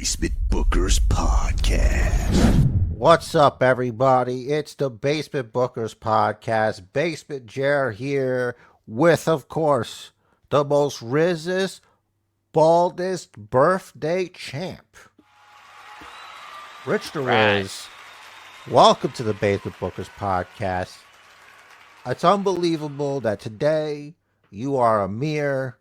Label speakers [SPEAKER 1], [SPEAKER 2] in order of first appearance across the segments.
[SPEAKER 1] Basement Bookers Podcast.
[SPEAKER 2] What's up, everybody? It's the Basement Bookers Podcast. BasementJer here with, of course, the most rizzest, baldest birthday champ, RichTheRiz. Welcome to the Basement Bookers Podcast. It's unbelievable that today you are a mere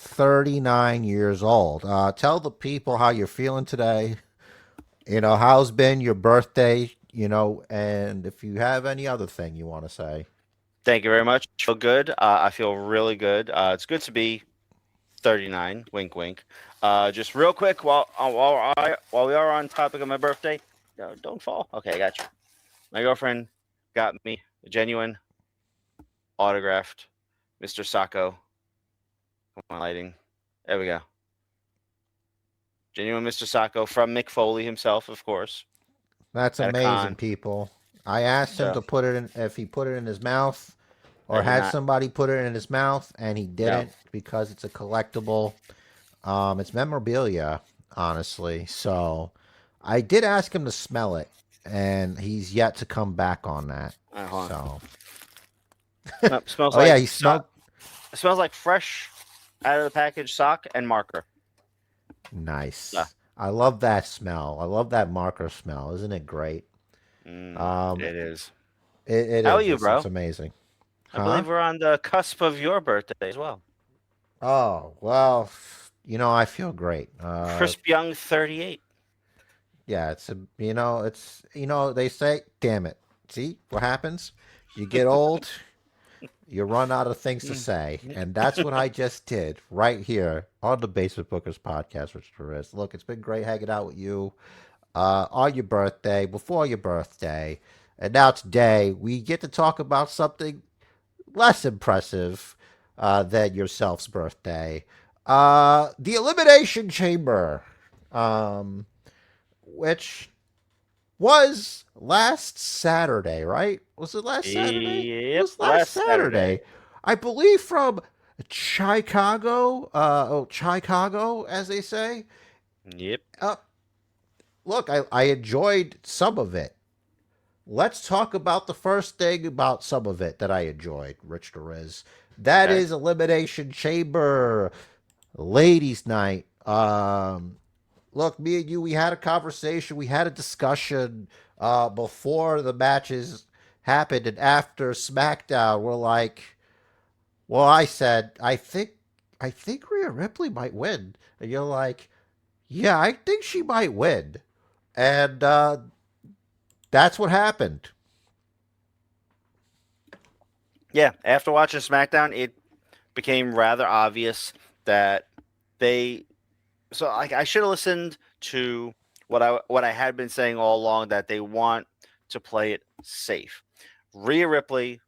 [SPEAKER 2] 39 years old. Tell the people how you're feeling today. How's been your birthday, and if you have any other thing you want to say.
[SPEAKER 3] Thank you very much. I feel good. I feel really good. It's good to be 39. Wink, wink. Just real quick, while we are on topic of my birthday, no, don't fall. Okay, I got you. My girlfriend got me a genuine autographed Mr. Sacco. Come on, lighting. There we go. Genuine Mr. Sacco from Mick Foley himself, of course.
[SPEAKER 2] That's amazing, people. I asked him to put it in, if he put it in his mouth or had somebody put it in his mouth, and he didn't because it's a collectible. It's memorabilia, honestly. So I did ask him to smell it, and he's yet to come back on that. So
[SPEAKER 3] smells
[SPEAKER 2] oh, yeah, he smelled.
[SPEAKER 3] It smells like fresh out of the package sock and marker.
[SPEAKER 2] Nice. I love that smell. I love that marker smell. Isn't it great?
[SPEAKER 3] It is.
[SPEAKER 2] It
[SPEAKER 3] How
[SPEAKER 2] is.
[SPEAKER 3] are you, bro?
[SPEAKER 2] It's amazing.
[SPEAKER 3] I believe we're on the cusp of your birthday as well.
[SPEAKER 2] Oh, well, I feel great.
[SPEAKER 3] Crisp young 38.
[SPEAKER 2] Yeah, they say, damn it. See what happens? You get old, you run out of things to say. And that's what I just did right here on the Basement Bookers Podcast, RichTheRiz. Look, it's been great hanging out with you on your birthday, before your birthday. And now today, we get to talk about something less impressive than yourself's birthday. The Elimination Chamber, which was last Saturday, right? Was it last Saturday?
[SPEAKER 3] Yep,
[SPEAKER 2] it was last Saturday. I believe from Chicago, Chicago, as they say.
[SPEAKER 3] Yep.
[SPEAKER 2] Look, I enjoyed some of it. Let's talk about the first thing about some of it that I enjoyed, RichTheRiz. That is Elimination Chamber, Ladies' Night. Look, me and you, we had a conversation, we had a discussion before the matches happened, and after SmackDown, we're like, well, I said, I think Rhea Ripley might win. And you're like, yeah, I think she might win. And that's what happened.
[SPEAKER 3] Yeah, after watching SmackDown, it became rather obvious that they... So I should have listened to what I had been saying all along, that they want to play it safe. Rhea Ripley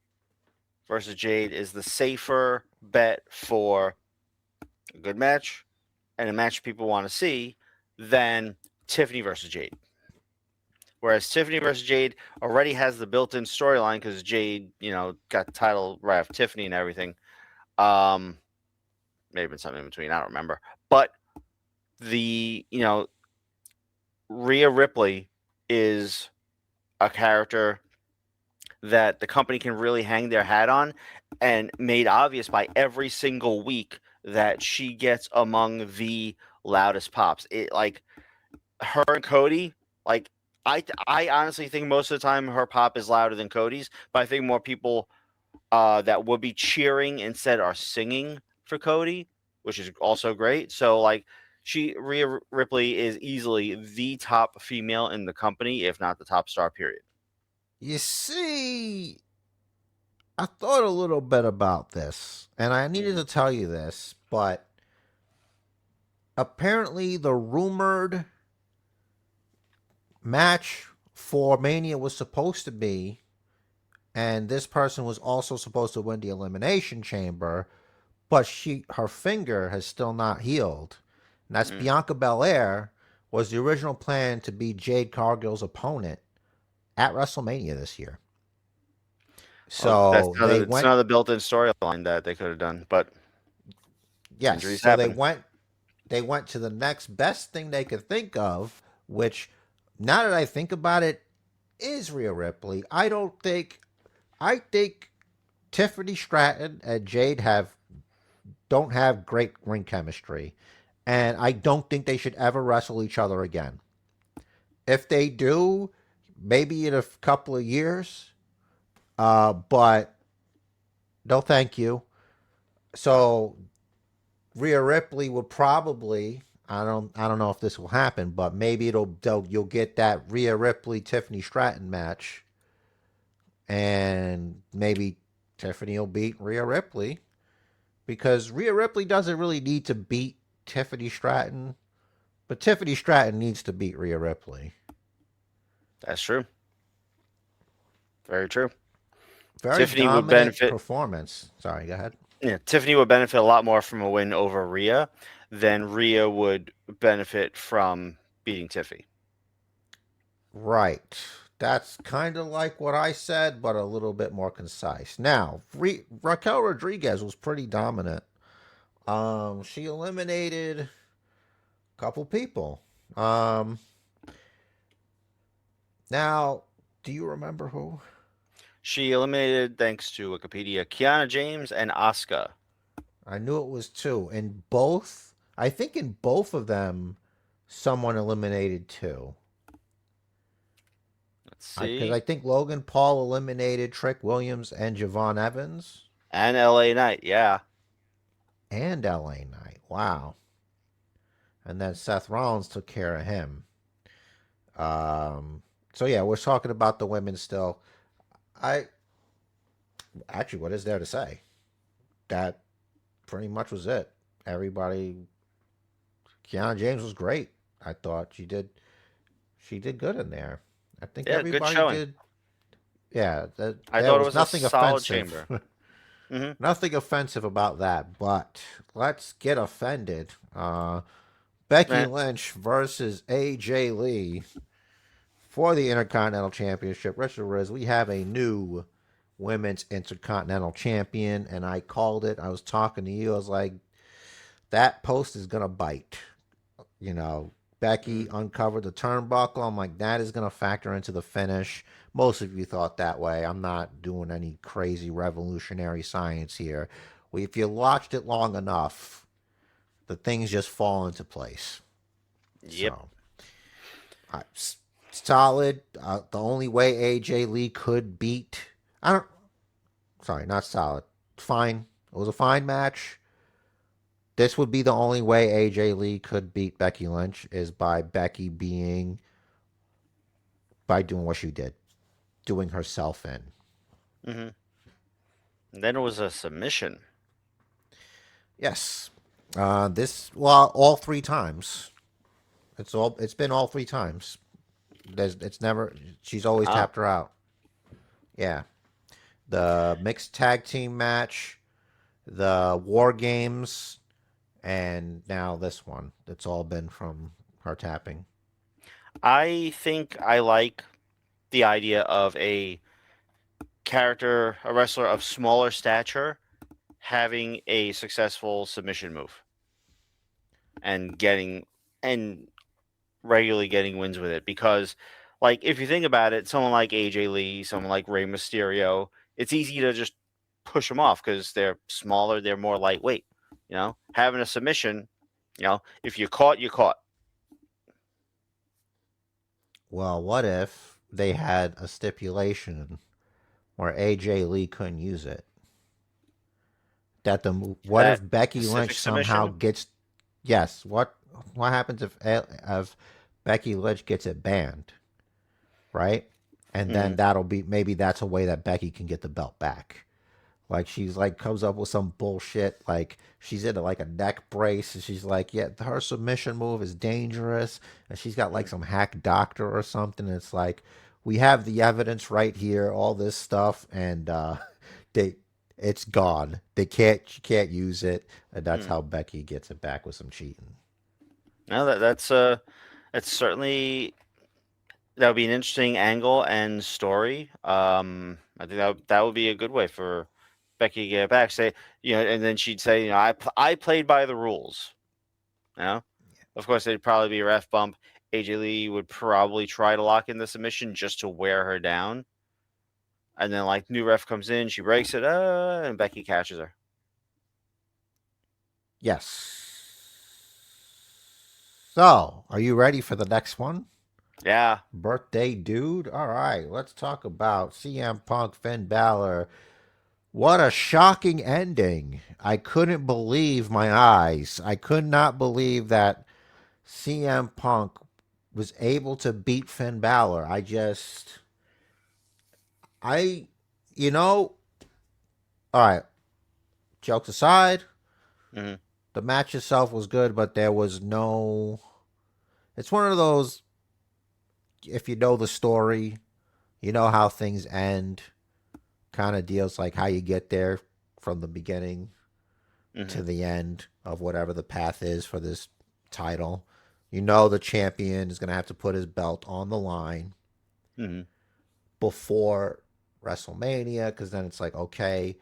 [SPEAKER 3] versus Jade is the safer bet for a good match and a match people want to see than Tiffany versus Jade. Whereas Tiffany versus Jade already has the built-in storyline because Jade, got the title right after Tiffany and everything. Maybe been something in between, I don't remember. But Rhea Ripley is a character that the company can really hang their hat on, and made obvious by every single week that she gets among the loudest pops. It, like, her and Cody, like, I honestly think most of the time her pop is louder than Cody's, but I think more people that would be cheering instead are singing for Cody, which is also great. So, like, Rhea Ripley is easily the top female in the company, if not the top star, period.
[SPEAKER 2] You see, I thought a little bit about this, and I needed to tell you this, but apparently the rumored match for Mania was supposed to be, and this person was also supposed to win the Elimination Chamber, but her finger has still not healed. And that's Bianca Belair was the original plan to be Jade Cargill's opponent at WrestleMania this year. So
[SPEAKER 3] it's another built-in storyline that they could have done, but
[SPEAKER 2] yes, so they they went to the next best thing they could think of, which, now that I think about it, is Rhea Ripley. I think Tiffany Stratton and Jade don't have great ring chemistry, and I don't think they should ever wrestle each other again. If they do, maybe in a couple of years, but no, thank you. So Rhea Ripley would probably. I don't know if this will happen, but maybe you'll get that Rhea Ripley Tiffany Stratton match, and maybe Tiffany will beat Rhea Ripley because Rhea Ripley doesn't really need to beat Tiffany Stratton, but Tiffany Stratton needs to beat Rhea Ripley.
[SPEAKER 3] That's true. Very true.
[SPEAKER 2] Very
[SPEAKER 3] Tiffany would
[SPEAKER 2] dominant
[SPEAKER 3] benefit.
[SPEAKER 2] performance. Sorry, go ahead.
[SPEAKER 3] Yeah, Tiffany would benefit a lot more from a win over Rhea than Rhea would benefit from beating Tiffany.
[SPEAKER 2] Right. That's kind of like what I said, but a little bit more concise. Now, Raquel Rodriguez was pretty dominant. She eliminated a couple people. Now, do you remember who?
[SPEAKER 3] She eliminated, thanks to Wikipedia, Kiana James and Asuka.
[SPEAKER 2] I knew it was two. In both, I think in both of them, someone eliminated two.
[SPEAKER 3] Let's see.
[SPEAKER 2] Because I think Logan Paul eliminated Trick Williams and Javon Evans.
[SPEAKER 3] And LA Knight, yeah.
[SPEAKER 2] And LA Knight. Wow. And then Seth Rollins took care of him. So yeah, we're talking about the women still. Actually, what is there to say? That pretty much was it. Everybody, Kiana James was great. I thought she did good in there. I think everybody did. Yeah,
[SPEAKER 3] I thought it was nothing a solid chamber. Mm-hmm.
[SPEAKER 2] Nothing offensive about that, but let's get offended. Becky Lynch versus AJ Lee for the Intercontinental Championship. RichTheRiz, we have a new Women's Intercontinental Champion, and I called it. I was talking to you. I was like, that post is going to bite. You know, Becky uncovered the turnbuckle. I'm like, that is going to factor into the finish. Most of you thought that way. I'm not doing any crazy revolutionary science here. If you watched it long enough, the things just fall into place.
[SPEAKER 3] Yep.
[SPEAKER 2] So, solid. The only way AJ Lee could beat... not solid. Fine. It was a fine match. This would be the only way AJ Lee could beat Becky Lynch is by Becky doing what she did. Doing herself in.
[SPEAKER 3] Mm-hmm. And then it was a submission.
[SPEAKER 2] Yes. All three times. It's been all three times. She's always tapped her out. Yeah. The mixed tag team match, the War Games, and now this one. It's all been from her tapping.
[SPEAKER 3] I think I like the idea of a wrestler of smaller stature, having a successful submission move and regularly getting wins with it. Because, like, if you think about it, someone like AJ Lee, someone like Rey Mysterio, it's easy to just push them off because they're smaller, they're more lightweight. You know, having a submission, if you're caught, you're caught.
[SPEAKER 2] Well, what if they had a stipulation where AJ Lee couldn't use it? What if Becky Lynch somehow gets? Yes. What happens if Becky Lynch gets it banned? Right, and then maybe that's a way that Becky can get the belt back. Like she's like comes up with some bullshit. Like she's in like a neck brace, and she's like, yeah, her submission move is dangerous, and she's got like some hack doctor or something. And it's like we have the evidence right here, all this stuff, and it's gone. She can't use it, and that's how Becky gets it back with some cheating.
[SPEAKER 3] No, that's certainly. That would be an interesting angle and story. I think that would be a good way for Becky to get it back. Say, and then she'd say, I played by the rules. Of course, it'd probably be a ref bump. AJ Lee would probably try to lock in the submission just to wear her down. And then, like, new ref comes in, she breaks it, and Becky catches her.
[SPEAKER 2] Yes. So, are you ready for the next one?
[SPEAKER 3] Yeah.
[SPEAKER 2] Birthday dude? All right, let's talk about CM Punk, Finn Balor. What a shocking ending. I couldn't believe my eyes. I could not believe that CM Punk was able to beat Finn Balor. I, you know, all right, jokes aside,
[SPEAKER 3] hmm
[SPEAKER 2] the match itself was good, but there was no. It's one of those, if you know the story, you know how things end, kind of deals like how you get there from the beginning
[SPEAKER 3] hmm
[SPEAKER 2] to the end of whatever the path is for this title. You know the champion is going to have to put his belt on the line
[SPEAKER 3] hmm
[SPEAKER 2] before WrestleMania, because then it's like, okay,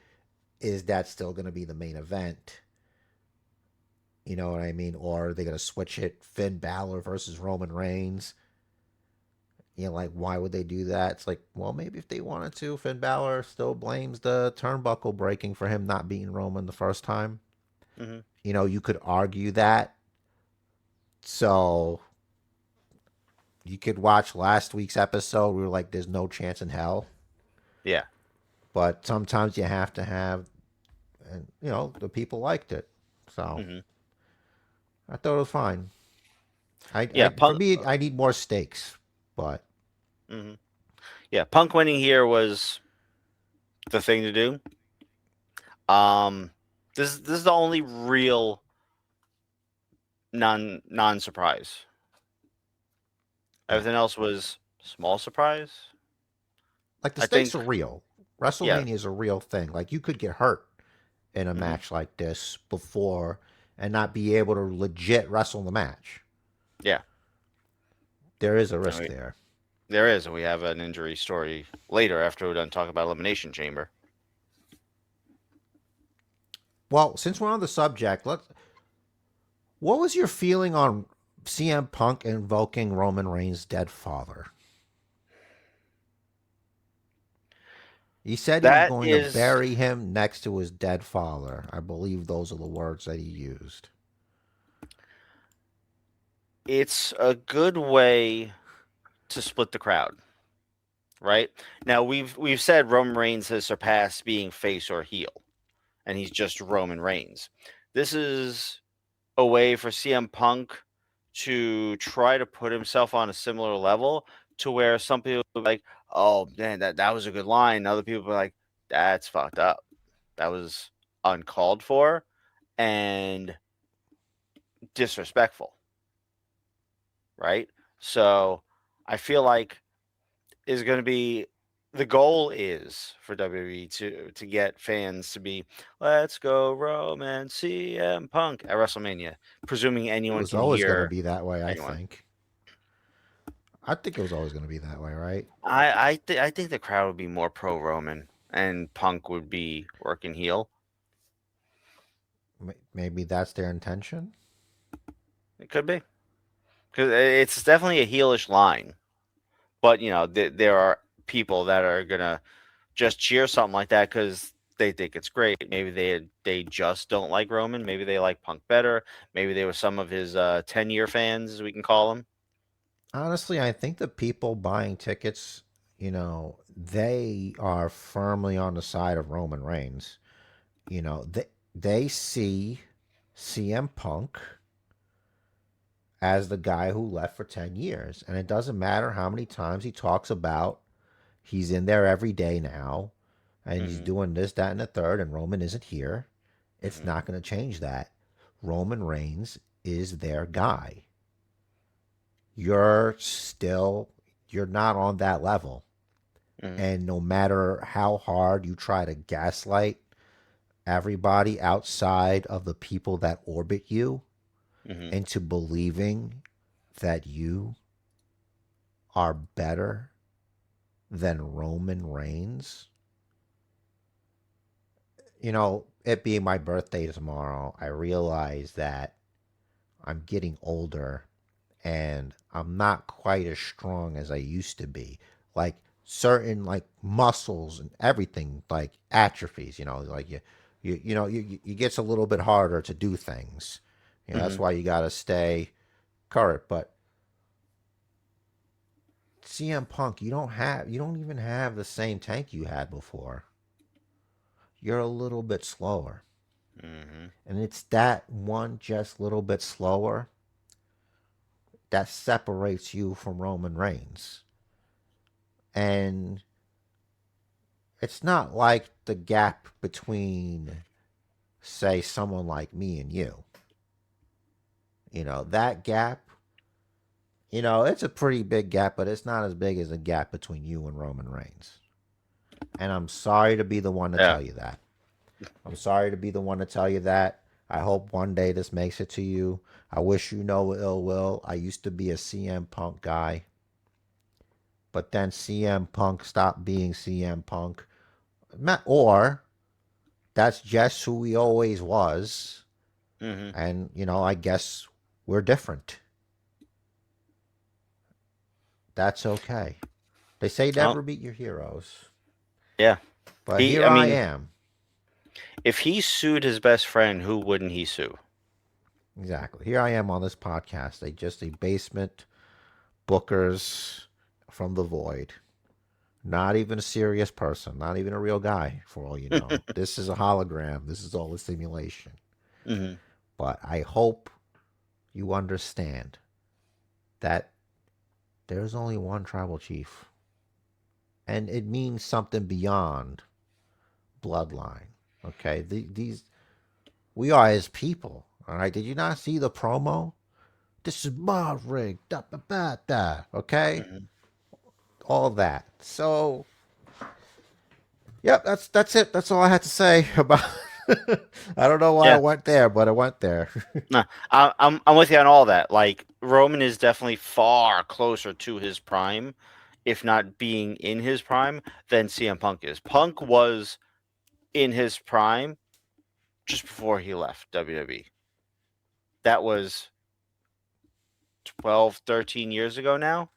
[SPEAKER 2] is that still going to be the main event? You know what I mean? Or are they going to switch it? Finn Balor versus Roman Reigns. You know, like, why would they do that? It's like, well, maybe if they wanted to, Finn Balor still blames the turnbuckle breaking for him not beating Roman the first time.
[SPEAKER 3] hmm
[SPEAKER 2] You know, you could argue that. So you could watch last week's episode. We were like, there's no chance in hell.
[SPEAKER 3] Yeah.
[SPEAKER 2] But sometimes you have to have, and, you know, the people liked it. So
[SPEAKER 3] hmm
[SPEAKER 2] I thought it was fine.
[SPEAKER 3] Yeah.
[SPEAKER 2] For
[SPEAKER 3] Punk.
[SPEAKER 2] me, I need more stakes. But
[SPEAKER 3] hmm Yeah. Punk winning here was the thing to do. Um, this is the only real non surprise.
[SPEAKER 2] yeah,
[SPEAKER 3] Everything else was small surprise.
[SPEAKER 2] like the
[SPEAKER 3] I
[SPEAKER 2] stakes
[SPEAKER 3] think.
[SPEAKER 2] are real.
[SPEAKER 3] Yeah.
[SPEAKER 2] WrestleMania is a real thing. Like you could get hurt in a
[SPEAKER 3] hmm
[SPEAKER 2] match like this before and not be able to legit wrestle the match.
[SPEAKER 3] Yeah.
[SPEAKER 2] There is a
[SPEAKER 3] And
[SPEAKER 2] risk there.
[SPEAKER 3] there is, and we have an injury story later after we're done talking about Elimination Chamber.
[SPEAKER 2] Well, since we're on the subject, what was your feeling on CM Punk invoking Roman Reigns' dead father? He said he was
[SPEAKER 3] That
[SPEAKER 2] going to
[SPEAKER 3] is,
[SPEAKER 2] bury him next to his dead father. I believe those are the words that he used.
[SPEAKER 3] it's a good way to split the crowd, right? Now we've said Roman Reigns has surpassed being face or heel, and he's just Roman Reigns. This is a way for CM Punk to try to put himself on a similar level to where some people are like, "Oh man, that was a good line." And other people are like, "That's fucked up. That was uncalled for and disrespectful." Right? So I feel like is going to be the goal is for WWE to get fans to be let's go Roman CM Punk at WrestleMania, presuming
[SPEAKER 2] It
[SPEAKER 3] anyone
[SPEAKER 2] was
[SPEAKER 3] can
[SPEAKER 2] always going to
[SPEAKER 3] hear
[SPEAKER 2] be that way, I
[SPEAKER 3] anyone.
[SPEAKER 2] think. I think it was always going to be that way, right?
[SPEAKER 3] I think the crowd would be more pro Roman and Punk would be working heel.
[SPEAKER 2] Maybe that's their intention.
[SPEAKER 3] It could be because it's definitely a heelish line, but you know there are people that are gonna just cheer something like that because they think it's great. Maybe they just don't like Roman. Maybe they like Punk better. Maybe they were some of his 10-year fans, as we can call them.
[SPEAKER 2] Honestly, I think the people buying tickets, they are firmly on the side of Roman Reigns. They see CM Punk as the guy who left for 10 years. And it doesn't matter how many times he talks about he's in there every day now and he's
[SPEAKER 3] hmm
[SPEAKER 2] doing this, that, and the third, and Roman isn't here. It's
[SPEAKER 3] hmm
[SPEAKER 2] not going to change that. Roman Reigns is their guy. You're still, you're not on that level.
[SPEAKER 3] hmm
[SPEAKER 2] And no matter how hard you try to gaslight everybody outside of the people that orbit you
[SPEAKER 3] hmm
[SPEAKER 2] into believing that you are better than Roman Reigns, it being my birthday tomorrow, I realize that I'm getting older and I'm not quite as strong as I used to be. Like certain like muscles and everything like atrophies, like you gets a little bit harder to do things. That's
[SPEAKER 3] Hmm.
[SPEAKER 2] why you got to stay current. But CM Punk, you don't even have the same tank you had before. You're a little bit slower.
[SPEAKER 3] Hmm.
[SPEAKER 2] And it's that one just little bit slower that separates you from Roman Reigns. And it's not like the gap between, say, someone like me and you. That gap, it's a pretty big gap, but it's not as big as the gap between you and Roman Reigns. And I'm sorry to be the one to
[SPEAKER 3] Yeah.
[SPEAKER 2] tell you that. I'm sorry to be the one to tell you that. I hope one day this makes it to you. I wish you no ill will. I used to be a CM Punk guy, but then CM Punk stopped being CM Punk. Or that's just who he always was.
[SPEAKER 3] Hmm.
[SPEAKER 2] And, I guess we're different. That's okay. They say
[SPEAKER 3] Oh,
[SPEAKER 2] never meet your heroes.
[SPEAKER 3] yeah.
[SPEAKER 2] But here
[SPEAKER 3] I
[SPEAKER 2] I
[SPEAKER 3] mean,
[SPEAKER 2] am.
[SPEAKER 3] if he sued his best friend, who wouldn't he sue?
[SPEAKER 2] Exactly. Here I am on this podcast. Just a basement bookers from the void. Not even a serious person. Not even a real guy, for all you know. This is a hologram. This is all a simulation.
[SPEAKER 3] Hmm.
[SPEAKER 2] But I hope you understand that there's only one tribal chief. And it means something beyond bloodline. Okay? These we are his people. All right? Did you not see the promo? This is my ring. Da, da, da, da. Okay?
[SPEAKER 3] Hmm.
[SPEAKER 2] All that. So, yep, that's it. That's all I had to say about I don't know why I
[SPEAKER 3] Yeah.
[SPEAKER 2] went there, but I went there.
[SPEAKER 3] No, I'm with you on all that. Like Roman is definitely far closer to his prime, if not being in his prime, than CM Punk is. Punk was in his prime just before he left WWE. That was 12, 13 years ago now.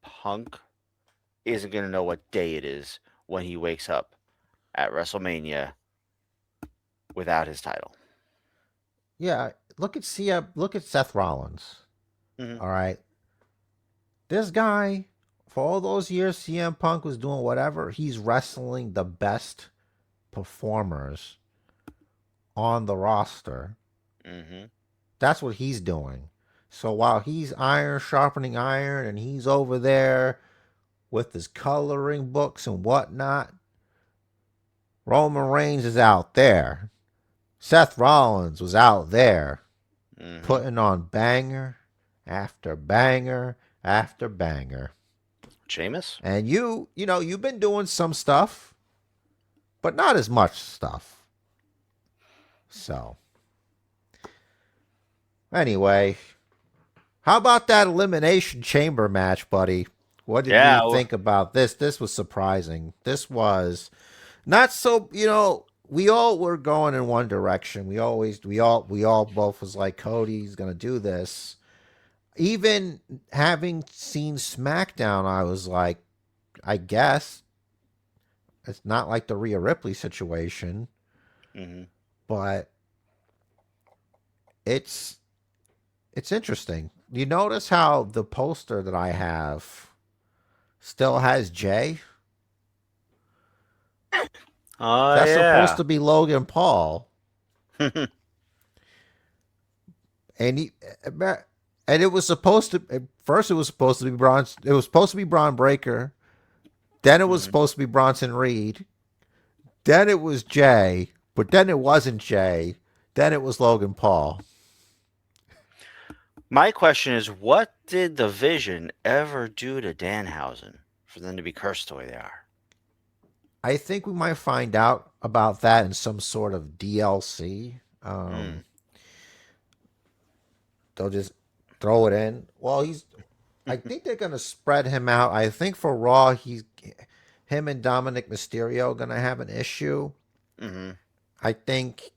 [SPEAKER 3] Punk isn't going to know what day it is when he wakes up at WrestleMania without his title.
[SPEAKER 2] Yeah, look at Seth Rollins.
[SPEAKER 3] Hmm.
[SPEAKER 2] All right. This guy, for all those years CM Punk was doing whatever, he's wrestling the best performers on the roster.
[SPEAKER 3] Hmm.
[SPEAKER 2] That's what he's doing. So while he's iron sharpening iron and he's over there with his coloring books and whatnot, Roman Reigns is out there. Seth Rollins was out there
[SPEAKER 3] Hmm.
[SPEAKER 2] putting on banger after banger after banger.
[SPEAKER 3] Sheamus?
[SPEAKER 2] And you've been doing some stuff, but not as much stuff. So, anyway, how about that Elimination Chamber match, buddy? What did you
[SPEAKER 3] Yeah.
[SPEAKER 2] think about this? This was surprising. This was not so, we all were going in one direction. We all both was like, Cody's going to do this. Even having seen SmackDown, I was like, I guess it's not like the Rhea Ripley situation,
[SPEAKER 3] Hmm.
[SPEAKER 2] but it's it's interesting. You notice how the poster that I have still has Jay?
[SPEAKER 3] Oh,
[SPEAKER 2] That's supposed
[SPEAKER 3] yeah.
[SPEAKER 2] to be Logan Paul, and he and it was supposed to at first it was supposed to be Braun. It was supposed to be Braun Breaker. Then it was
[SPEAKER 3] Hmm.
[SPEAKER 2] supposed to be Bronson Reed. Then it was Jay, but then it wasn't Jay. Then it was Logan Paul.
[SPEAKER 3] My question is, what did the Vision ever do to Danhausen for them to be cursed the way they are?
[SPEAKER 2] I think we might find out about that in some sort of DLC.
[SPEAKER 3] Mm.
[SPEAKER 2] They'll just throw it in. Well, I think they're gonna spread him out. I think for Raw, him and Dominic Mysterio are gonna have an issue.
[SPEAKER 3] Hmm.
[SPEAKER 2] I think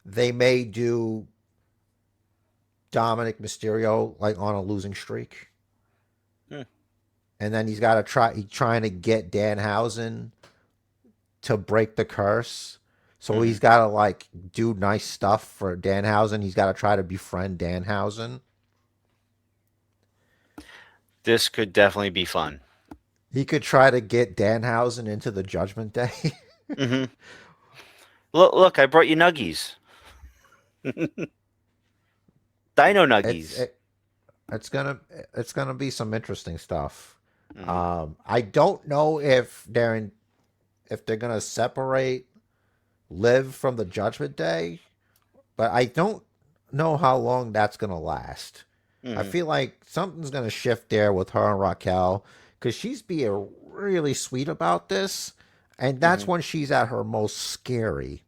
[SPEAKER 2] They may do Dominic Mysterio like on a losing streak,
[SPEAKER 3] Hmm.
[SPEAKER 2] and then he's got to trying to get Danhausen to break the curse. So
[SPEAKER 3] Mhm.
[SPEAKER 2] he's got to like do nice stuff for Danhausen. He's got to try to befriend Danhausen.
[SPEAKER 3] This could definitely be fun.
[SPEAKER 2] He could try to get Danhausen into the Judgment Day.
[SPEAKER 3] Hmm. Look, I brought you nuggies. Dino
[SPEAKER 2] it's
[SPEAKER 3] nuggies.
[SPEAKER 2] it, it's gonna it's gonna be some interesting stuff.
[SPEAKER 3] Hmm.
[SPEAKER 2] I don't know if they're gonna separate Liv from the Judgment Day, but I don't know how long that's gonna last. I
[SPEAKER 3] Hmm.
[SPEAKER 2] feel like something's gonna shift there with her and Raquel because she's being really sweet about this, and that's
[SPEAKER 3] Hmm.
[SPEAKER 2] when she's at her most scary.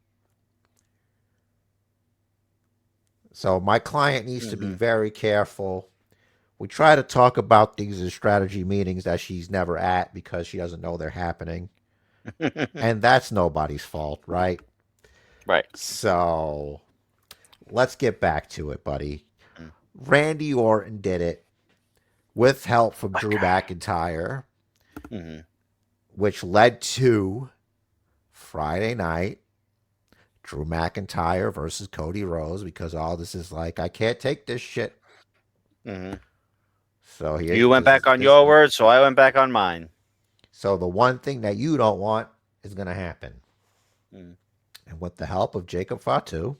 [SPEAKER 2] So my client needs to be
[SPEAKER 3] Hmm.
[SPEAKER 2] very careful. We try to talk about these in strategy meetings that she's never at because she doesn't know they're happening. And that's nobody's fault, right?
[SPEAKER 3] Right.
[SPEAKER 2] So let's get back to it, buddy.
[SPEAKER 3] Mm.
[SPEAKER 2] Randy Orton did it with help from
[SPEAKER 3] My
[SPEAKER 2] Drew
[SPEAKER 3] God.
[SPEAKER 2] McIntyre,
[SPEAKER 3] Hmm.
[SPEAKER 2] which led to Friday night Drew McIntyre versus Cody Rhodes because all this is like, I can't take this shit.
[SPEAKER 3] Hmm.
[SPEAKER 2] So here,
[SPEAKER 3] You went
[SPEAKER 2] this
[SPEAKER 3] back
[SPEAKER 2] is
[SPEAKER 3] on
[SPEAKER 2] this.
[SPEAKER 3] your word, so I went back on mine.
[SPEAKER 2] So the one thing that you don't want is going to happen.
[SPEAKER 3] Mm.
[SPEAKER 2] And with the help of Jacob Fatu,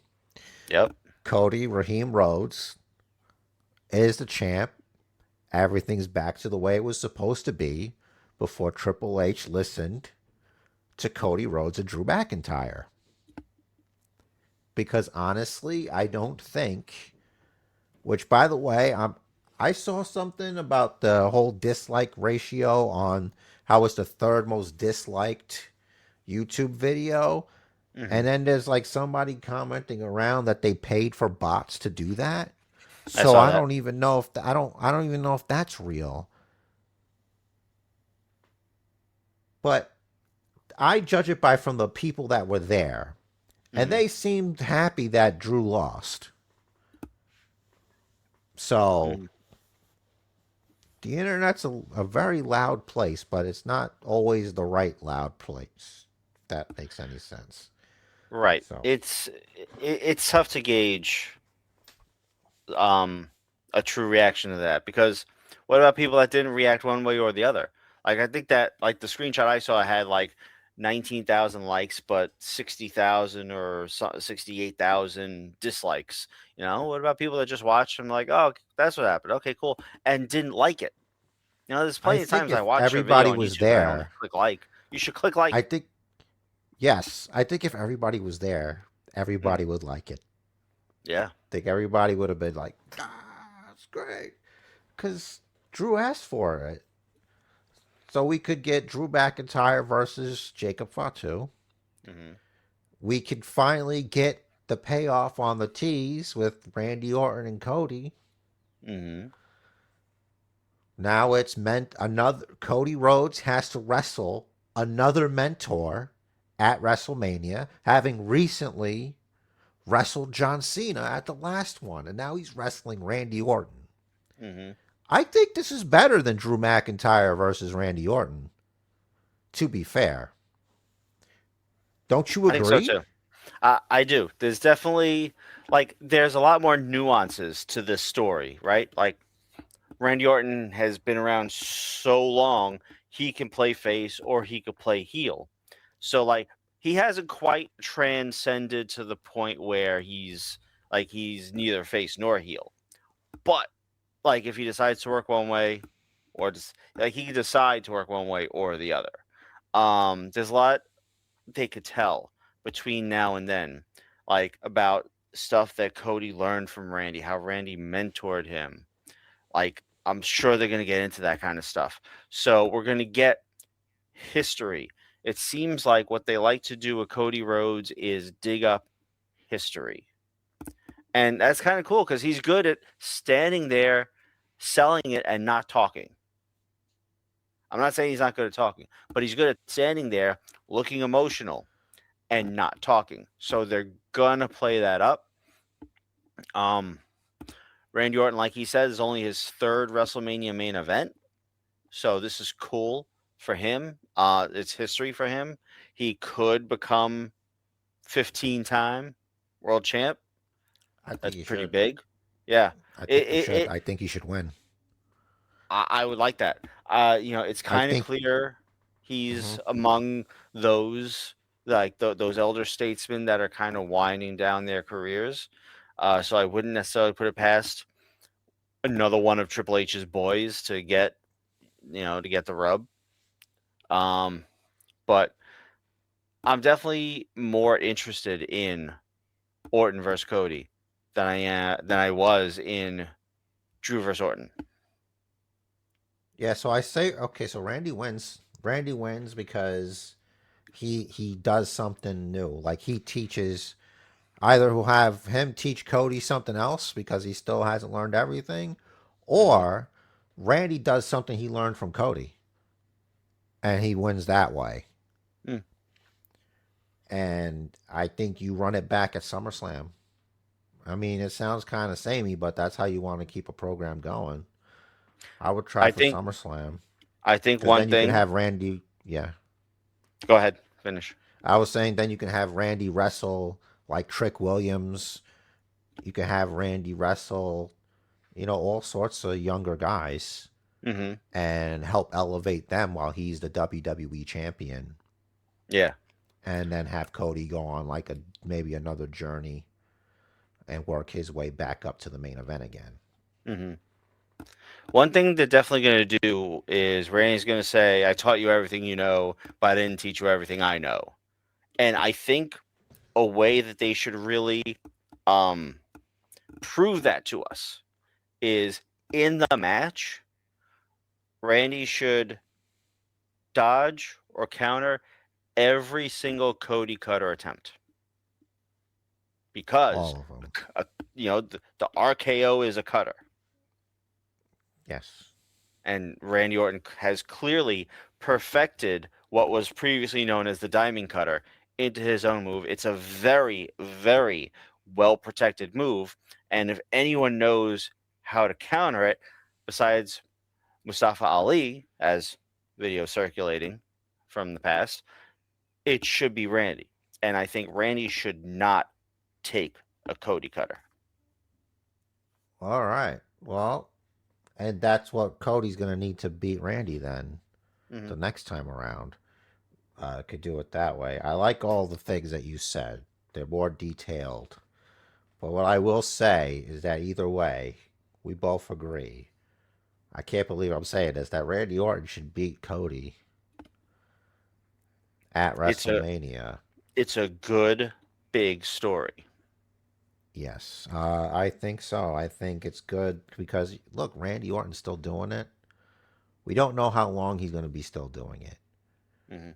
[SPEAKER 3] Yep.
[SPEAKER 2] Cody Raheem Rhodes is the champ. Everything's back to the way it was supposed to be before Triple H listened to Cody Rhodes and Drew McIntyre. Because honestly, I don't think, which by the way, I saw something about the whole dislike ratio on how it's the third most disliked YouTube video.
[SPEAKER 3] Hmm.
[SPEAKER 2] And then there's like somebody commenting around that they paid for bots to do that.
[SPEAKER 3] I
[SPEAKER 2] So
[SPEAKER 3] saw
[SPEAKER 2] I
[SPEAKER 3] that.
[SPEAKER 2] don't even know if I don't even know if that's real. But I judge it by from the people that were there, and
[SPEAKER 3] Hmm.
[SPEAKER 2] they seemed happy that Drew lost. So
[SPEAKER 3] Hmm.
[SPEAKER 2] the internet's a very loud place, but it's not always the right loud place. If that makes any sense.
[SPEAKER 3] Right.
[SPEAKER 2] So
[SPEAKER 3] It's tough to gauge um a true reaction to that because what about people that didn't react one way or the other? Like I think that like the screenshot I saw had like 19,000 likes but 60,000 or 68,000 dislikes. You know, what about people that just watched and like, "Oh, that's what happened. Okay, cool." And didn't like it. You know, there's
[SPEAKER 2] I
[SPEAKER 3] plenty of
[SPEAKER 2] think
[SPEAKER 3] times I
[SPEAKER 2] if
[SPEAKER 3] watch a video
[SPEAKER 2] everybody
[SPEAKER 3] on
[SPEAKER 2] was
[SPEAKER 3] YouTube and I don't
[SPEAKER 2] there,
[SPEAKER 3] click like. You should click
[SPEAKER 2] I
[SPEAKER 3] like.
[SPEAKER 2] think yes, I think if everybody was there,
[SPEAKER 3] Mm,
[SPEAKER 2] everybody would like it.
[SPEAKER 3] yeah.
[SPEAKER 2] I think everybody would have been like, "Ah, that's great," because Drew asked for it. So we could get Drew McIntyre versus Jacob Fatu.
[SPEAKER 3] Hmm.
[SPEAKER 2] We could finally get the payoff on the tease with Randy Orton and Cody.
[SPEAKER 3] Hmm.
[SPEAKER 2] Now it's meant another Cody Rhodes has to wrestle another mentor at WrestleMania, having recently wrestled John Cena at the last one, and now he's wrestling Randy Orton.
[SPEAKER 3] Hmm.
[SPEAKER 2] I think this is better than Drew McIntyre versus Randy Orton, to be fair. Don't you
[SPEAKER 3] I think so
[SPEAKER 2] agree?
[SPEAKER 3] too. I do. There's definitely like there's a lot more nuances to this story, right? Like Randy Orton has been around so long, he can play face or he could play heel. So like he hasn't quite transcended to the point where he's neither face nor heel. But like if he decides to work one way or just like he can decide to work one way or the other. There's a lot they could tell between now and then, like about stuff that Cody learned from Randy, how Randy mentored him. Like, I'm sure they're going to get into that kind of stuff. So, we're going to get history. It seems like what they like to do with Cody Rhodes is dig up history. And that's kind of cool because he's good at standing there, selling it, and not talking. I'm not saying he's not good at talking, but he's good at standing there, looking emotional, and not talking. So they're gonna play that up. Um, Randy Orton, like he said, is only his third WrestleMania main event. So this is cool for him. It's history for him. He could become 15-time world champ.
[SPEAKER 2] I think
[SPEAKER 3] That's
[SPEAKER 2] he
[SPEAKER 3] pretty
[SPEAKER 2] should.
[SPEAKER 3] big. Yeah.
[SPEAKER 2] I
[SPEAKER 3] It,
[SPEAKER 2] think he
[SPEAKER 3] it,
[SPEAKER 2] should.
[SPEAKER 3] it
[SPEAKER 2] I think he should win.
[SPEAKER 3] I would like that. It's
[SPEAKER 2] I
[SPEAKER 3] kind of
[SPEAKER 2] think.
[SPEAKER 3] clear
[SPEAKER 2] Mhm.
[SPEAKER 3] he's among those those elder statesmen that are kind of winding down their careers. So I wouldn't necessarily put it past another one of Triple H's boys to get the rub. Um, but I'm definitely more interested in Orton versus Cody than I was in Drew versus Orton.
[SPEAKER 2] Yeah. So I say okay. So Randy wins. Randy wins because he does something new. Like he teaches. Either we'll have him teach Cody something else because he still hasn't learned everything,
[SPEAKER 3] Hmm.
[SPEAKER 2] or Randy does something he learned from Cody and he wins that way.
[SPEAKER 3] Mm.
[SPEAKER 2] And I think you run it back at SummerSlam. I mean, it sounds kind of samey, but that's how you want to keep a program going. I would try
[SPEAKER 3] I
[SPEAKER 2] for
[SPEAKER 3] think
[SPEAKER 2] SummerSlam
[SPEAKER 3] I think
[SPEAKER 2] because
[SPEAKER 3] one
[SPEAKER 2] then you can
[SPEAKER 3] thing.
[SPEAKER 2] have Randy. Yeah,
[SPEAKER 3] Go ahead, finish.
[SPEAKER 2] I was saying then you can have Randy wrestle like Trick Williams. You can have Randy wrestle, all sorts of younger guys
[SPEAKER 3] Hmm.
[SPEAKER 2] and help elevate them while he's the WWE champion,
[SPEAKER 3] Yeah.
[SPEAKER 2] and then have Cody go on like a maybe another journey and work his way back up to the main event again.
[SPEAKER 3] Hmm. One thing they're definitely going to do is Randy's going to say, "I taught you everything you know, but I didn't teach you everything I know." And I think a way that they should really um, prove that to us is in the match. Randy should dodge or counter every single Cody cutter attempt because
[SPEAKER 2] All of them.
[SPEAKER 3] uh, the RKO is a cutter,
[SPEAKER 2] Yes.
[SPEAKER 3] and Randy Orton has clearly perfected what was previously known as the Diamond Cutter into his own move. It's a very, very well protected move, and if anyone knows how to counter it, besides Mustafa Ali, as video circulating from the past, it should be Randy. And I think Randy should not take a Cody Cutter.
[SPEAKER 2] All right. Well, and that's what Cody's going to need to beat Randy then
[SPEAKER 3] Hmm.
[SPEAKER 2] the next time around. Could do it that way. I like all the things that you said. They're more detailed. But what I will say is that either way, we both agree. I can't believe I'm saying this that Randy Orton should beat Cody at
[SPEAKER 3] It's a
[SPEAKER 2] WrestleMania.
[SPEAKER 3] it's a good big story.
[SPEAKER 2] Yes, I think so. I think it's good because look, Randy Orton's still doing it. We don't know how long he's going to be still doing it.
[SPEAKER 3] Hmm.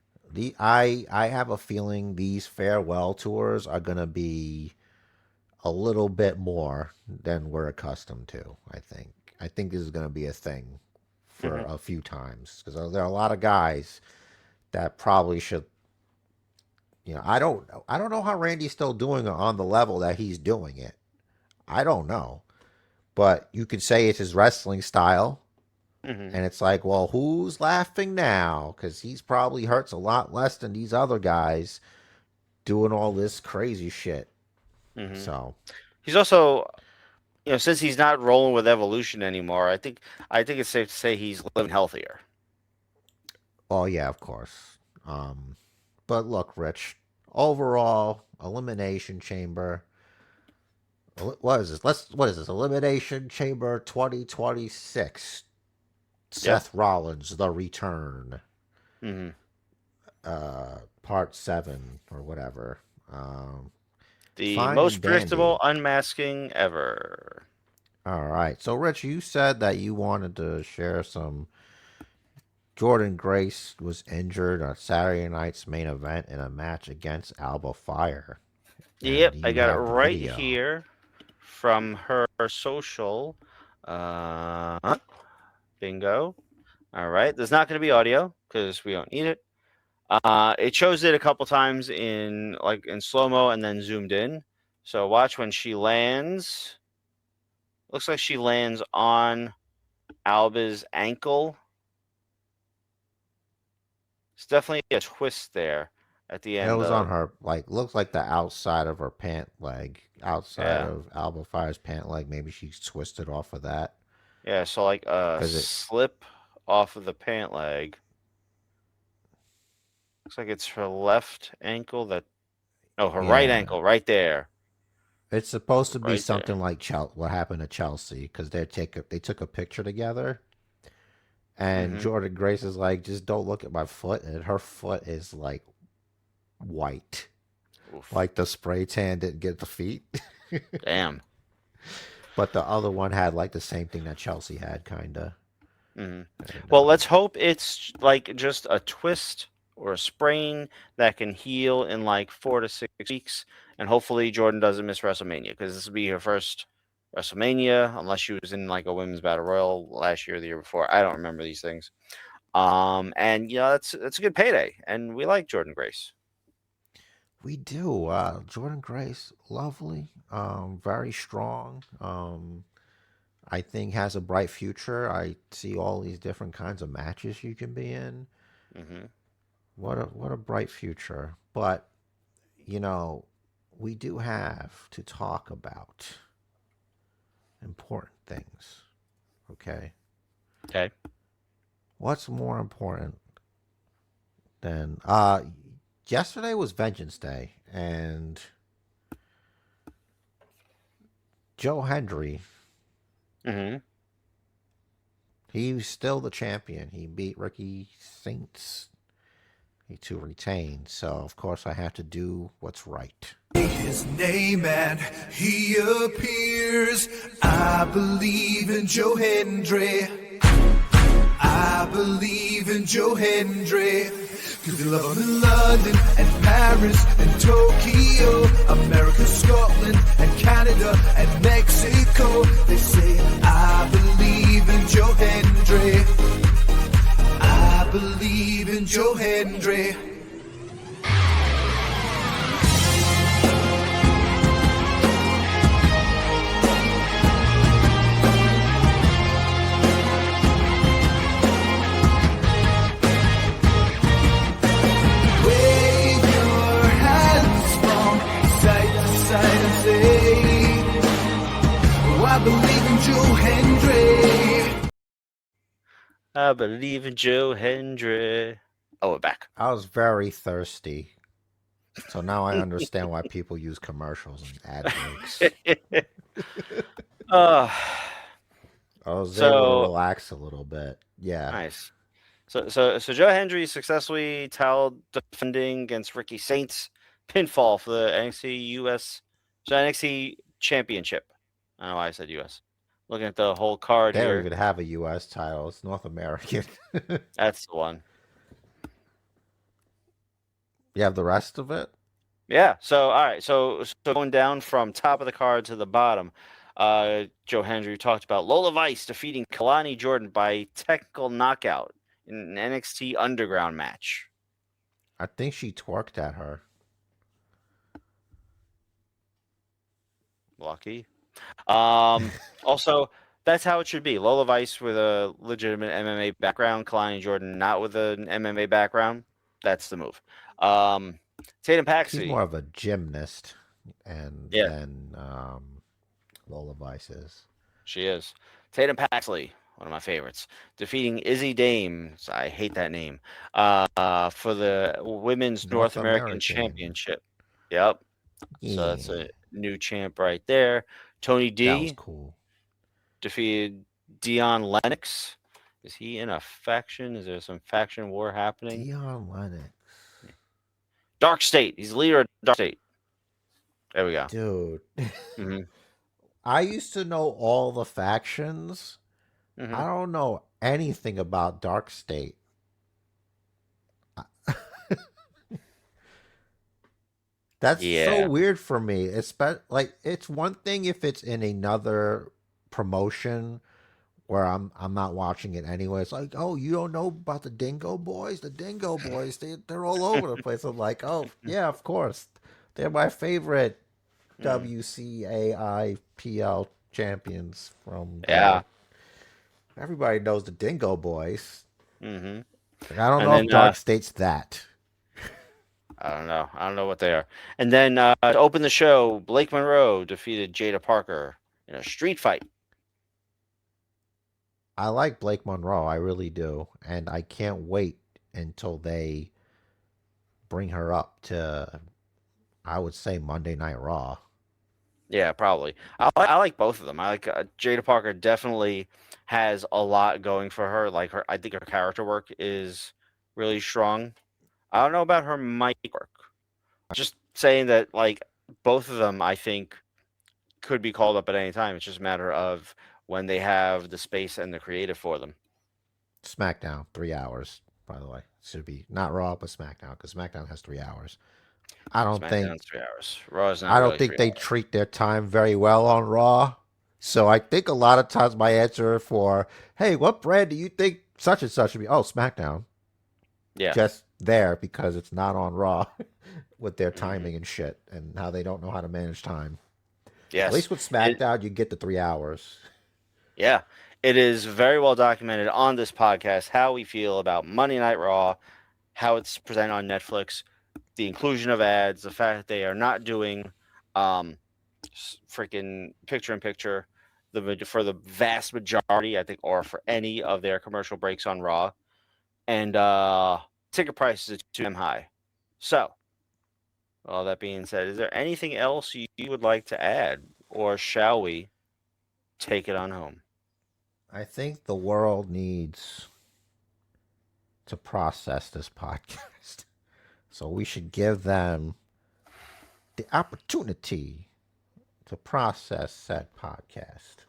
[SPEAKER 2] I have a feeling these farewell tours are going to be a little bit more than we're accustomed to. I think this is going to be a thing for
[SPEAKER 3] Hmm.
[SPEAKER 2] a few times because there are a lot of guys that probably should. I don't know how Randy's still doing it on the level that he's doing it. I don't know, but you could say it's his wrestling style.
[SPEAKER 3] Hmm.
[SPEAKER 2] And it's like, well, who's laughing now? Because he's probably hurts a lot less than these other guys doing all this crazy shit.
[SPEAKER 3] Hmm.
[SPEAKER 2] So,
[SPEAKER 3] He's also, since he's not rolling with Evolution anymore, I think it's safe to say he's living healthier.
[SPEAKER 2] oh yeah, of course. Um, but look, Rich. Overall, Elimination Chamber. What is this? What is this? Elimination Chamber 2026.
[SPEAKER 3] Yep.
[SPEAKER 2] Seth Rollins, The Return.
[SPEAKER 3] Hmm.
[SPEAKER 2] Part 7 or whatever. Um,
[SPEAKER 3] The
[SPEAKER 2] fine
[SPEAKER 3] most
[SPEAKER 2] and
[SPEAKER 3] predictable
[SPEAKER 2] dandy.
[SPEAKER 3] unmasking ever.
[SPEAKER 2] All right. So, Rich, you said that you wanted to share some. Jordan Grace was injured on Saturday night's main event in a match against Alba Fire. And
[SPEAKER 3] Yep, I
[SPEAKER 2] you
[SPEAKER 3] got it
[SPEAKER 2] have the
[SPEAKER 3] right
[SPEAKER 2] video.
[SPEAKER 3] here from her social. Bingo. All right. There's not going to be audio because we don't need it. It shows it a couple times in slow mo and then zoomed in. So watch when she lands. Looks like she lands on Alba's ankle. It's definitely a twist there at the
[SPEAKER 2] It
[SPEAKER 3] end.
[SPEAKER 2] was on her, like, looks like the outside of her pant leg, outside
[SPEAKER 3] Yeah,
[SPEAKER 2] of Alba Fire's pant leg. Maybe she's twisted off of that.
[SPEAKER 3] yeah. So like a
[SPEAKER 2] Because it,
[SPEAKER 3] slip off of the pant leg. Looks like it's her left ankle that. No, her right
[SPEAKER 2] yeah.
[SPEAKER 3] ankle, right there,
[SPEAKER 2] It's supposed to be
[SPEAKER 3] right there.
[SPEAKER 2] something like what happened to Chelsea, because they took a picture together, and
[SPEAKER 3] Mm-hmm.
[SPEAKER 2] Jordan Grace is like, just don't look at my foot, and her foot is like white,
[SPEAKER 3] Oof.
[SPEAKER 2] like the spray tan didn't get the feet,
[SPEAKER 3] Damn.
[SPEAKER 2] but the other one had like the same thing that Chelsea had, kinda.
[SPEAKER 3] Mm-hmm.
[SPEAKER 2] And
[SPEAKER 3] Well, let's hope it's like just a twist or a sprain that can heal in like 4 to 6 weeks, and hopefully Jordan doesn't miss WrestleMania because this will be her first WrestleMania, unless she was in like a women's battle royal last year or the year before. I don't remember these things. And that's a good payday, and we like Jordan Grace.
[SPEAKER 2] we do. Jordan Grace, lovely, very strong. I think has a bright future. I see all these different kinds of matches you can be in.
[SPEAKER 3] Mm-hmm.
[SPEAKER 2] What a bright future. But you know, we do have to talk about important things. Okay,
[SPEAKER 3] Okay.
[SPEAKER 2] what's more important than yesterday was Vengeance Day, and Joe Hendry,
[SPEAKER 3] Mm-hmm.
[SPEAKER 2] he's still the champion. He beat Ricky Saints to retain. So of course I have to do what's right.
[SPEAKER 1] His name and he appears. I believe in Joe Hendry. I believe in Joe Hendry. Cause they love him in London and Paris and Tokyo, America, Scotland and Canada and Mexico. They say I believe in Joe Hendry. I believe in Joe Hendry. Wave your hands from side to side and say, oh, I believe in Joe Hendry.
[SPEAKER 3] I believe in Joe Hendry. Oh, we're back.
[SPEAKER 2] I was very thirsty. So now I understand why people use commercials and ad breaks.
[SPEAKER 3] uh,
[SPEAKER 2] I was able to
[SPEAKER 3] so
[SPEAKER 2] relax a little bit. Yeah.
[SPEAKER 3] nice. So Joe Hendry successfully title defending against Ricky Saints, pinfall for the NXT Championship. I don't know why I said US. Looking at the whole card
[SPEAKER 2] They don't
[SPEAKER 3] here,
[SPEAKER 2] even have a US title. It's North American.
[SPEAKER 3] that's the one.
[SPEAKER 2] You have the rest of it?
[SPEAKER 3] Yeah. So all right. So going down from top of the card to the bottom, Joe Hendry talked about Lola Vice defeating Kalani Jordan by technical knockout in an NXT Underground match.
[SPEAKER 2] I think she twerked at her.
[SPEAKER 3] Lucky. Also, that's how it should be. Lola Vice with a legitimate MMA background, Kalani Jordan not with an MMA background. That's the move. Tatum
[SPEAKER 2] She's
[SPEAKER 3] Paxley.
[SPEAKER 2] more of a gymnast and
[SPEAKER 3] Yeah,
[SPEAKER 2] than Lola Vice is.
[SPEAKER 3] she is. Tatum Paxley, one of my favorites, defeating Izzy Dame. I hate that name. For the Women's North
[SPEAKER 2] North
[SPEAKER 3] American
[SPEAKER 2] American.
[SPEAKER 3] Championship. Yep. So that's
[SPEAKER 2] Yeah.
[SPEAKER 3] a new champ right there. Tony
[SPEAKER 2] That was
[SPEAKER 3] D
[SPEAKER 2] cool.
[SPEAKER 3] defeated Dion Lennox. Is he in a faction? Is there some faction war happening?
[SPEAKER 2] Dion Lennox.
[SPEAKER 3] Dark State. He's the leader of Dark State. There we go.
[SPEAKER 2] Dude.
[SPEAKER 3] hmm
[SPEAKER 2] I used to know all the factions.
[SPEAKER 3] hmm
[SPEAKER 2] I don't know anything about Dark State. That's so
[SPEAKER 3] Yeah.
[SPEAKER 2] weird for me. Like, it's one thing if it's in another promotion where I'm not watching it anyway. It's like, oh, you don't know about the Dingo Boys? The Dingo Boys, they're all over the place. I'm like, oh yeah, of course, they're my favorite
[SPEAKER 3] Mm.
[SPEAKER 2] WCAIPL champions from
[SPEAKER 3] Yeah.
[SPEAKER 2] there. Everybody knows the Dingo Boys.
[SPEAKER 3] Hmm.
[SPEAKER 2] Like, I don't
[SPEAKER 3] And
[SPEAKER 2] know
[SPEAKER 3] then
[SPEAKER 2] if Dark State's that.
[SPEAKER 3] I don't know. I don't know what they are. And then to open the show, Blake Monroe defeated Jada Parker in a street fight.
[SPEAKER 2] I like Blake Monroe, I really do, and I can't wait until they bring her up to, I would say, Monday Night Raw.
[SPEAKER 3] Yeah, probably. I like both of them. I like Jada Parker definitely has a lot going for her. Like her, I think her character work is really strong. I don't know about her mic work. Just saying that, like both of them, I think could be called up at any time. It's just a matter of when they have the space and the creative for them.
[SPEAKER 2] SmackDown, 3 hours, by the way. Should be not Raw, but SmackDown, because SmackDown has 3 hours. I don't think
[SPEAKER 3] SmackDown's 3 hours. Raw is not
[SPEAKER 2] I don't
[SPEAKER 3] really
[SPEAKER 2] think
[SPEAKER 3] 3
[SPEAKER 2] they
[SPEAKER 3] hours.
[SPEAKER 2] treat their time very well on Raw. So I think a lot of times my answer for, hey, what brand do you think such and such should be? Oh, SmackDown.
[SPEAKER 3] Yeah.
[SPEAKER 2] Just there because it's not on Raw with their
[SPEAKER 3] Hmm.
[SPEAKER 2] timing and shit and how they don't know how to manage time. At
[SPEAKER 3] Yes.
[SPEAKER 2] least with
[SPEAKER 3] It,
[SPEAKER 2] SmackDown, you get the 3 hours.
[SPEAKER 3] yeah. It is very well documented on this podcast how we feel about Monday Night Raw, how it's presented on Netflix, the inclusion of ads, the fact that they are not doing um, freaking picture in picture for the vast majority, I think, or for any of their commercial breaks on Raw, and ticket prices are too damn high. So, all that being said, is there anything else you would like to add, or shall we take it on home?
[SPEAKER 2] I think the world needs to process this podcast. So we should give them the opportunity to process said podcast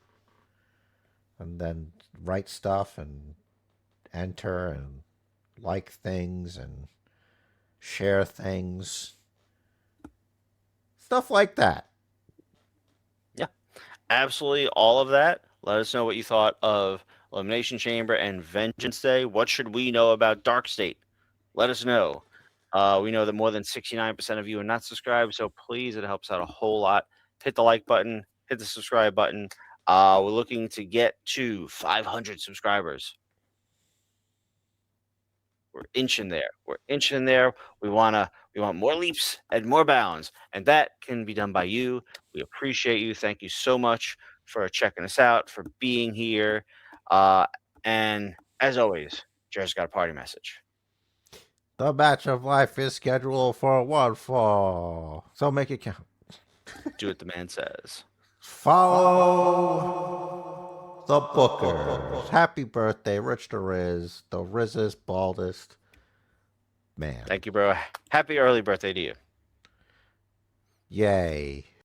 [SPEAKER 2] and then write stuff and enter and like things and share things, stuff like that.
[SPEAKER 3] Yeah, absolutely all of that. Let us know what you thought of Elimination Chamber and Vengeance Day. What should we know about Dark State? Let us know. We know that more than 69% of you are not subscribed, so please, it helps out a whole lot. Hit the like button, hit the subscribe button. We're looking to get to 500 subscribers. We're inching there. We're inching there. We want more leaps and more bounds, and that can be done by you. We appreciate you. Thank you so much for checking us out, for being here. Uh, and as always, Jared's got a party message.
[SPEAKER 2] The match of life is scheduled for one fall. So make it count.
[SPEAKER 3] Do what the man says.
[SPEAKER 2] Follow the Bookers. Happy birthday, Rich the Riz, the Rizzest, baldest man.
[SPEAKER 3] Thank you, bro. Happy early birthday to you.
[SPEAKER 2] Yay.